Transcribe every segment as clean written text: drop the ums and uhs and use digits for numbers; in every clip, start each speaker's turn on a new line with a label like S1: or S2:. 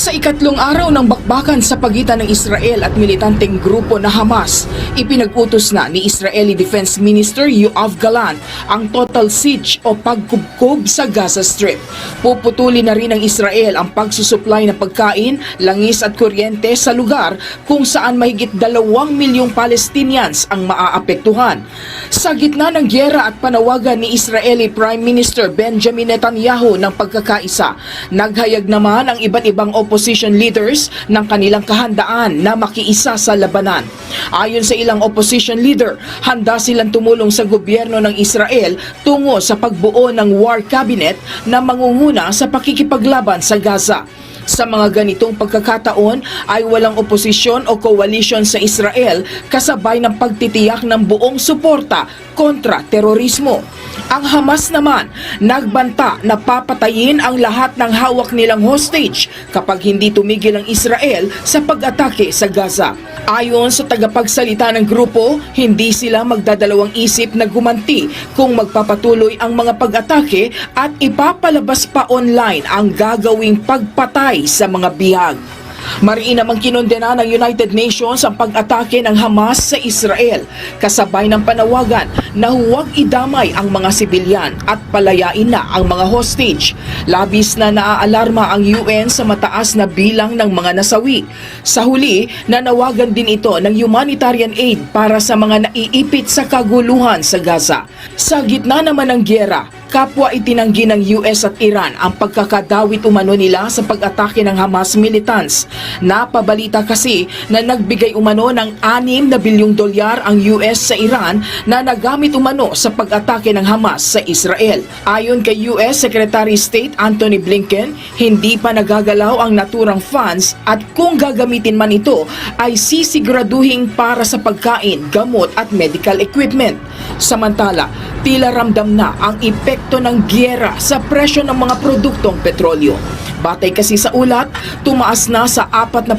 S1: Sa ikatlong araw ng bakbakan sa pagitan ng Israel at militanteng grupo na Hamas, ipinag-utos na ni Israeli Defense Minister Yoav Gallant ang total siege o pagkubkob sa Gaza Strip. Puputulin na rin ng Israel ang pagsusupply ng pagkain, langis at kuryente sa lugar kung saan mahigit 2 milyong Palestinians ang maaapektuhan. Sa gitna ng gyera at panawagan ni Israeli Prime Minister Benjamin Netanyahu ng pagkakaisa, naghayag naman ang iba't ibang opposition leaders ng kanilang kahandaan na makiisa sa labanan. Ayon sa ilang opposition leader, handa silang tumulong sa gobyerno ng Israel tungo sa pagbuo ng war cabinet na mangunguna sa pakikipaglaban sa Gaza. Sa mga ganitong pagkakataon ay walang oposisyon o coalition sa Israel kasabay ng pagtitiyak ng buong suporta kontra terorismo. Ang Hamas naman nagbanta na papatayin ang lahat ng hawak nilang hostage kapag hindi tumigil ang Israel sa pag-atake sa Gaza. Ayon sa tagapagsalita ng grupo, hindi sila magdadalawang isip na gumanti kung magpapatuloy ang mga pag-atake at ipapalabas pa online ang gagawing pagpatay sa mga bihag. Mariin namang kinondena ng United Nations ang pag-atake ng Hamas sa Israel, kasabay ng panawagan na huwag idamay ang mga sibilyan at palayain na ang mga hostage. Labis na naaalarma ang UN sa mataas na bilang ng mga nasawi. Sa huli, nanawagan din ito ng humanitarian aid para sa mga naiipit sa kaguluhan sa Gaza. Sa gitna naman ng gyera, kapwa itinanggi ng US at Iran ang pagkakadawit umano nila sa pag-atake ng Hamas militants. Napabalita kasi na nagbigay umano ng $6 na bilyong ang US sa Iran na nagamit umano sa pag-atake ng Hamas sa Israel. Ayon kay US Secretary of State Antony Blinken, hindi pa nagagalaw ang naturang funds at kung gagamitin man ito ay sisiguraduhin para sa pagkain, gamot at medical equipment. Samantala, tila ramdam na ang epekto ng gyera sa presyo ng mga produktong petrolyo. Batay kasi sa ulat, tumaas na sa 4%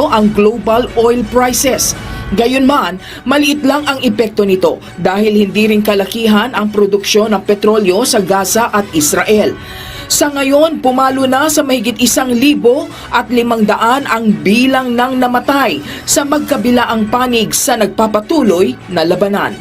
S1: ang global oil prices. Gayunman, maliit lang ang epekto nito dahil hindi rin kalakihan ang produksyon ng petrolyo sa Gaza at Israel. Sa ngayon, pumalo na sa mahigit 1,500 ang bilang ng namatay sa magkabilaang panig sa nagpapatuloy na labanan.